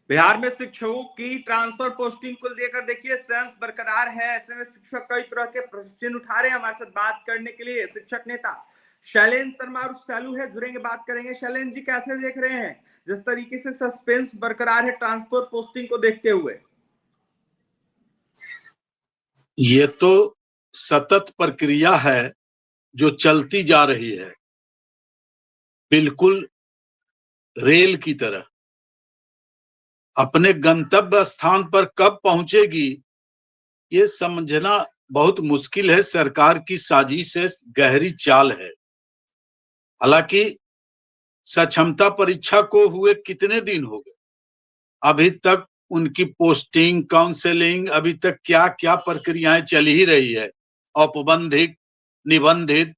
बिहार में शिक्षकों की ट्रांसफर पोस्टिंग को लेकर देखिए सेंस बरकरार है। ऐसे में शिक्षक कई तरह के प्रश्न उठा रहे हैं। हमारे साथ बात करने के लिए शिक्षक नेता शैलेंद्र शर्मा और शालू है, जुड़ेंगे, बात करेंगे। शैलेंद्र जी, कैसे देख रहे हैं जिस तरीके से सस्पेंस बरकरार है ट्रांसफर पोस्टिंग को देखते हुए? ये तो सतत प्रक्रिया है जो चलती जा रही है, बिल्कुल रेल की तरह। अपने गंतव्य स्थान पर कब पहुंचेगी ये समझना बहुत मुश्किल है। सरकार की साजिश है, गहरी चाल है। हालांकि सक्षमता परीक्षा को हुए कितने दिन हो गए, अभी तक उनकी पोस्टिंग, काउंसलिंग, अभी तक क्या क्या प्रक्रियाएं चल ही रही है। औपबंधिक, निबंधित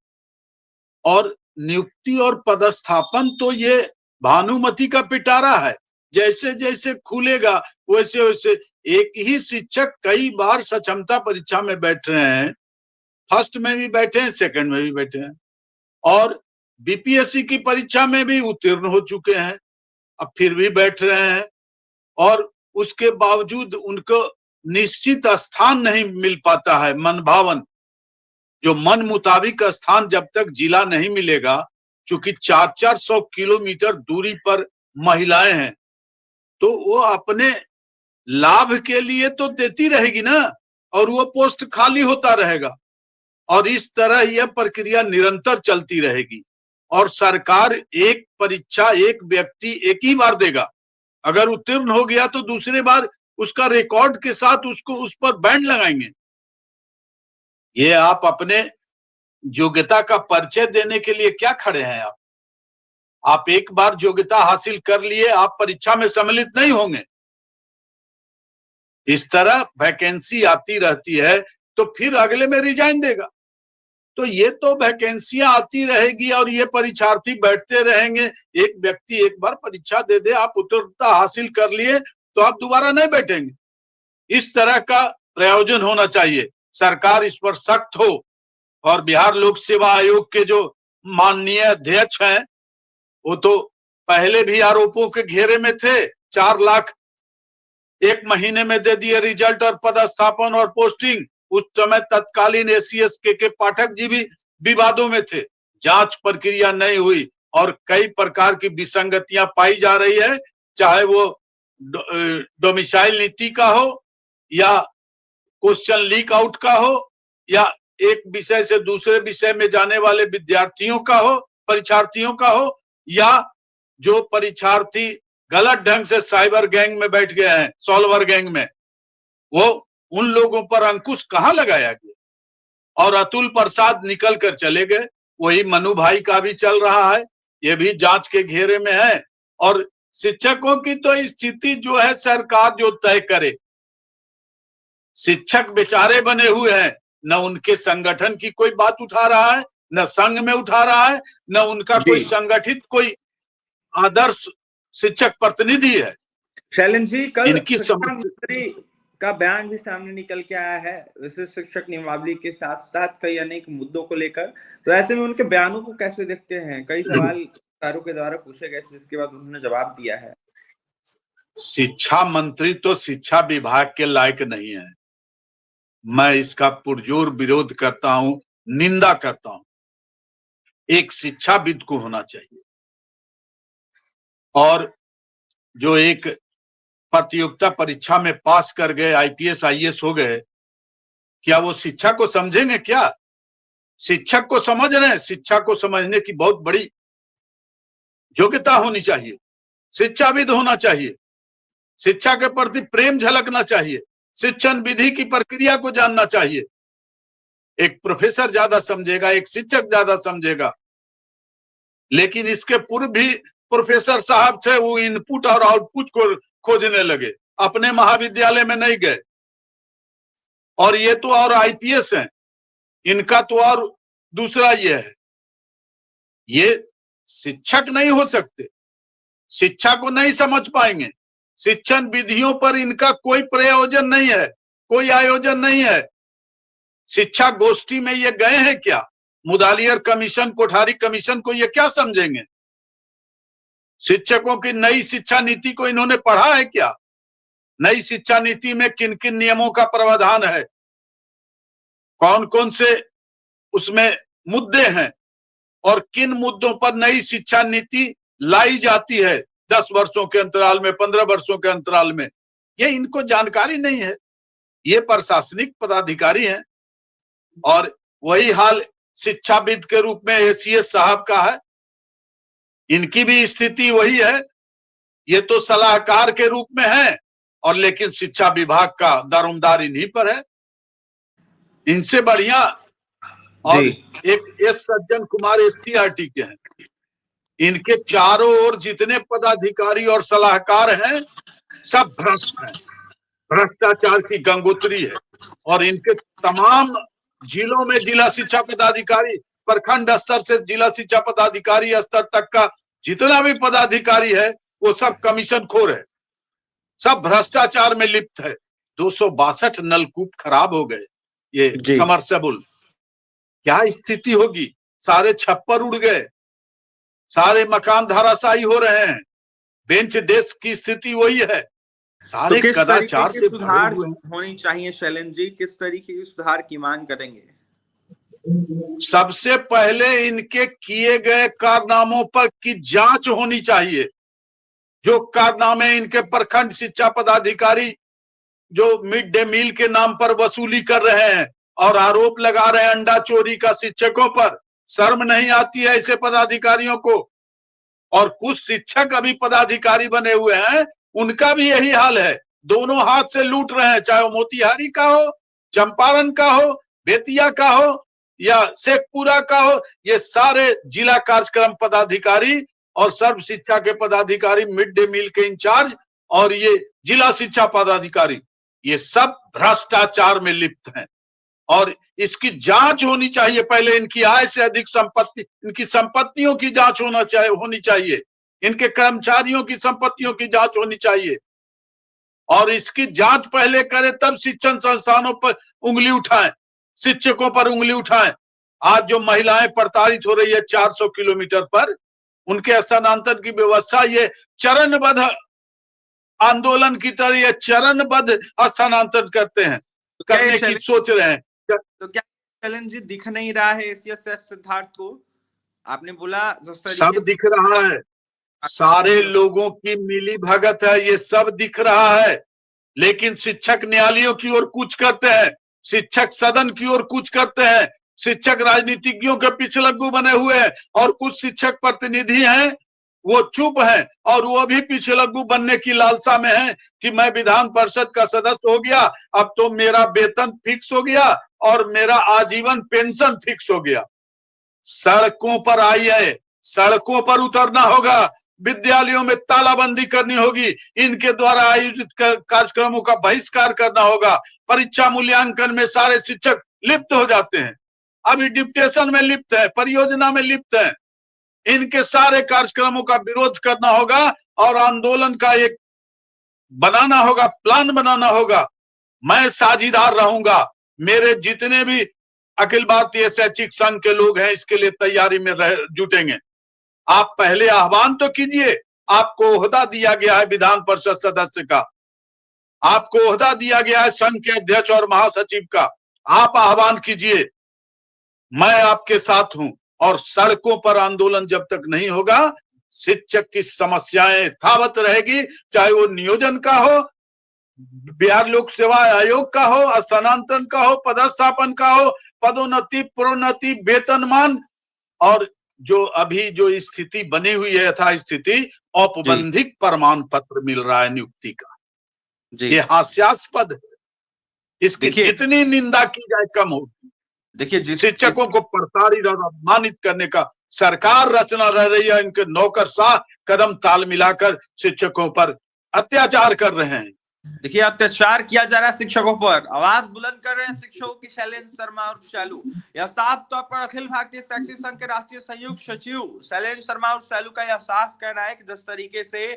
और नियुक्ति और पदस्थापन तो ये भानुमति का पिटारा है। जैसे जैसे खुलेगा वैसे वैसे एक ही शिक्षक कई बार सक्षमता परीक्षा में बैठ रहे हैं। फर्स्ट में भी बैठे हैं, सेकंड में भी बैठे हैं, और बीपीएससी की परीक्षा में भी उत्तीर्ण हो चुके हैं, अब फिर भी बैठ रहे हैं। और उसके बावजूद उनको निश्चित स्थान नहीं मिल पाता है, मन भावन, जो मन मुताबिक स्थान जब तक जिला नहीं मिलेगा। चूंकि 400-400 किलोमीटर दूरी पर महिलाएं हैं, तो वो अपने लाभ के लिए तो देती रहेगी ना, और वो पोस्ट खाली होता रहेगा। और इस तरह यह प्रक्रिया निरंतर चलती रहेगी। और सरकार एक परीक्षा एक व्यक्ति एक ही बार देगा। अगर उत्तीर्ण हो गया तो दूसरी बार उसका रिकॉर्ड के साथ उसको उस पर बैंड लगाएंगे। ये आप अपने योग्यता का परिचय देने के लिए क्या खड़े हैं? आप एक बार योग्यता हासिल कर लिए, आप परीक्षा में सम्मिलित नहीं होंगे। इस तरह वैकेंसी आती रहती है तो फिर अगले में रिजाइन देगा। तो ये तो वैकेंसियां आती रहेगी और ये परीक्षार्थी बैठते रहेंगे। एक व्यक्ति एक बार परीक्षा दे दे, आप उत्तीर्णता हासिल कर लिए तो आप दोबारा नहीं बैठेंगे। इस तरह का प्रयोजन होना चाहिए। सरकार इस पर सख्त हो। और बिहार लोक सेवा आयोग के जो माननीय अध्यक्ष हैं, वो तो पहले भी आरोपों के घेरे में थे। 4 लाख एक महीने में दे दिए रिजल्ट और पदस्थापन और पोस्टिंग। उस समय तत्कालीन एसीएस के पाठक जी भी विवादों में थे। जांच प्रक्रिया नहीं हुई और कई प्रकार की विसंगतियां पाई जा रही है, चाहे वो डोमिसाइल नीति का हो, या क्वेश्चन लीक आउट का हो, या एक विषय से दूसरे विषय में जाने वाले विद्यार्थियों का हो, परीक्षार्थियों का हो, या जो परीक्षार्थी गलत ढंग से साइबर गैंग में बैठ गए हैं, सॉल्वर गैंग में, वो उन लोगों पर अंकुश कहां लगाया गया। और अतुल प्रसाद निकल कर चले गए। वही मनु भाई का भी चल रहा है, ये भी जांच के घेरे में है। और शिक्षकों की तो स्थिति जो है सरकार जो तय करे। शिक्षक बेचारे बने हुए हैं, न उनके संगठन की कोई बात उठा रहा है, न संघ में उठा रहा है, न उनका कोई संगठित कोई आदर्श शिक्षक प्रतिनिधि है। शैलेंद्र जी, कल इनकी शिक्षा मंत्री का बयान भी सामने निकल के आया है विशिष्ट शिक्षक नियमावली के साथ साथ कई अनेक मुद्दों को लेकर। तो ऐसे में उनके बयानों को कैसे देखते हैं? कई सवाल पत्रकारों के द्वारा पूछे गए थे, जिसके बाद उन्होंने जवाब दिया है। शिक्षा मंत्री तो शिक्षा विभाग के लायक नहीं है। मैं इसका पुरजोर विरोध करता हूं, निंदा करता हूं। एक शिक्षाविद को होना चाहिए। और जो एक प्रतियोगिता परीक्षा में पास कर गए, आईपीएस आईएएस हो गए, क्या वो शिक्षा को समझेंगे? क्या शिक्षक को समझ रहे हैं? शिक्षा को समझने की बहुत बड़ी योग्यता होनी चाहिए, शिक्षाविद होना चाहिए, शिक्षा के प्रति प्रेम झलकना चाहिए, शिक्षण विधि की प्रक्रिया को जानना चाहिए। एक प्रोफेसर ज्यादा समझेगा, एक शिक्षक ज्यादा समझेगा। लेकिन इसके पूर्व भी प्रोफेसर साहब थे, वो इनपुट और आउटपुट को खोजने लगे, अपने महाविद्यालय में नहीं गए। और ये तो और आईपीएस हैं, इनका तो और दूसरा ये है। ये शिक्षक नहीं हो सकते, शिक्षा को नहीं समझ पाएंगे। शिक्षण विधियों पर इनका कोई प्रयोजन नहीं है, कोई आयोजन नहीं है। शिक्षा गोष्ठी में ये गए हैं क्या? मुदालियर कमीशन, कोठारी कमीशन को ये क्या समझेंगे? शिक्षकों की नई शिक्षा नीति को इन्होंने पढ़ा है क्या? नई शिक्षा नीति में किन किन नियमों का प्रावधान है, कौन कौन से उसमें मुद्दे हैं और किन मुद्दों पर नई शिक्षा नीति लाई जाती है 10 वर्षों के अंतराल में, 15 वर्षों के अंतराल में, ये इनको जानकारी नहीं है। ये प्रशासनिक पदाधिकारी हैं और वही हाल शिक्षाविद के रूप में एसीएस साहब का है, इनकी भी स्थिति वही है। ये तो सलाहकार के रूप में है और लेकिन शिक्षा विभाग का दारोमदार इन्हीं पर है। इनसे बढ़िया और एक एस सज्जन कुमार एससीईआरटी के हैं, इनके चारों ओर जितने पदाधिकारी और सलाहकार हैं सब भ्रष्ट हैं, भ्रष्टाचार की गंगोत्री है। और इनके तमाम जिलों में जिला शिक्षा पदाधिकारी, प्रखंड स्तर से जिला शिक्षा पदाधिकारी स्तर तक का जितना भी पदाधिकारी है वो सब कमीशन खोर है, सब भ्रष्टाचार में लिप्त है। 262 नलकूप खराब हो गए, ये समरसेबल, क्या स्थिति होगी? सारे छप्पर उड़ गए, सारे मकान धराशायी हो रहे हैं, बेंच डेस्क की स्थिति वही है। सारे तो कदाचार से सुधार होनी चाहिए शैलेंद्र जी, किस तरीके की सुधार की मांग करेंगे? सबसे पहले इनके किए गए कारनामों पर की जांच होनी चाहिए। जो कारनामे इनके प्रखंड शिक्षा पदाधिकारी जो मिड डे मील के नाम पर वसूली कर रहे हैं और आरोप लगा रहे हैं अंडा चोरी का शिक्षकों पर, शर्म नहीं आती है ऐसे पदाधिकारियों को? और कुछ शिक्षक अभी पदाधिकारी बने हुए हैं, उनका भी यही हाल है, दोनों हाथ से लूट रहे हैं, चाहे वो मोतिहारी का हो, चंपारण का हो, बेतिया का हो या शेखपुरा का हो। ये सारे जिला कार्यक्रम पदाधिकारी और सर्व शिक्षा के पदाधिकारी, मिड डे मील के इंचार्ज और ये जिला शिक्षा पदाधिकारी, ये सब भ्रष्टाचार में लिप्त हैं और इसकी जांच होनी चाहिए। पहले इनकी आय से अधिक संपत्ति, इनकी संपत्तियों की जांच होनी चाहिए, इनके कर्मचारियों की संपत्तियों की जांच होनी चाहिए और इसकी जांच पहले करें तब शिक्षण संस्थानों पर उंगली उठाएं, शिक्षकों पर उंगली उठाएं। आज जो महिलाएं प्रताड़ित हो रही है 400 किलोमीटर पर, उनके स्थानांतरण की व्यवस्था ये चरणबद्ध आंदोलन की तरह ये चरणबद्ध स्थानांतरण करते हैं, करने की सोच रहे हैं। तो क्या शैलेंद्र जी दिख नहीं रहा है एसीएस सिद्धार्थ को? आपने बोला सब दिख रहा है, सारे लोगों की मिली भगत है, ये सब दिख रहा है, लेकिन शिक्षक न्यायालयों की ओर कूच करते हैं, शिक्षक सदन की ओर कूच करते हैं, शिक्षक राजनीतिज्ञों के पिछलग्गू बने हुए हैं और कुछ शिक्षक प्रतिनिधि हैं वो चुप हैं और वो भी पिछलग्गू बनने की लालसा में हैं कि मैं विधान परिषद का सदस्य हो गया, अब तो मेरा वेतन फिक्स हो गया और मेरा आजीवन पेंशन फिक्स हो गया। सड़कों पर आइए, सड़कों पर उतरना होगा, विद्यालयों में तालाबंदी करनी होगी, इनके द्वारा आयोजित कार्यक्रमों का बहिष्कार करना होगा। परीक्षा मूल्यांकन में सारे शिक्षक लिप्त हो जाते हैं, अभी डिप्टेशन में लिप्त है, परियोजना में लिप्त है, इनके सारे कार्यक्रमों का विरोध करना होगा और आंदोलन का एक बनाना होगा, प्लान बनाना होगा। मैं साझीदार रहूंगा, मेरे जितने भी अखिल भारतीय शैक्षिक संघ के लोग हैं इसके लिए तैयारी में जुटेंगे। आप पहले आह्वान तो कीजिए, आपको ओहदा दिया गया है विधान परिषद सदस्य का, आपको ओहदा दिया गया है संघ के अध्यक्ष और महासचिव का, आप आह्वान कीजिए, मैं आपके साथ हूं। और सड़कों पर आंदोलन जब तक नहीं होगा, शिक्षक की समस्याएं यथावत रहेगी, चाहे वो नियोजन का हो, बिहार लोक सेवा आयोग का हो, स्थानांतरण का हो, पदस्थापन का हो, पदोन्नति, प्रोन्नति, वेतनमान और जो अभी जो स्थिति बनी हुई है यथा स्थिति, औपबंधिक प्रमाण पत्र मिल रहा है नियुक्ति का, ये हास्यास्पद है। इसकी जितनी निंदा की जाए कम होगी। देखिए, शिक्षकों को प्रताड़ित और अपमानित करने का सरकार रचना रह रही है, इनके नौकरशाह कदम ताल मिलाकर शिक्षकों पर अत्याचार कर रहे हैं। देखिए, अत्याचार किया जा रहा है शिक्षकों पर, आवाज बुलंद कर रहे हैं शिक्षकों की शैलेंद्र शर्मा और शालू। यह साफ तौर पर अखिल भारतीय शैक्षिक संघ के राष्ट्रीय संयुक्त सचिव शैलेंद्र शर्मा और शालू का यह साफ कहना है कि जिस तरीके से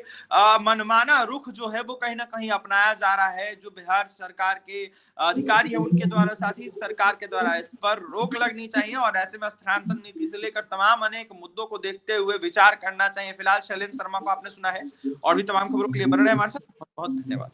मनमाना रुख जो है वो कहीं ना कहीं अपनाया जा रहा है, जो बिहार सरकार के अधिकारी है उनके द्वारा, साथ ही सरकार के द्वारा, इस पर रोक लगनी चाहिए और ऐसे में स्थानांतरण नीति से लेकर तमाम अनेक मुद्दों को देखते हुए विचार करना चाहिए। फिलहाल शैलेंद्र शर्मा को आपने सुना है, और भी तमाम खबरों के लिए बने रहे हमारे साथ। बहुत बहुत धन्यवाद।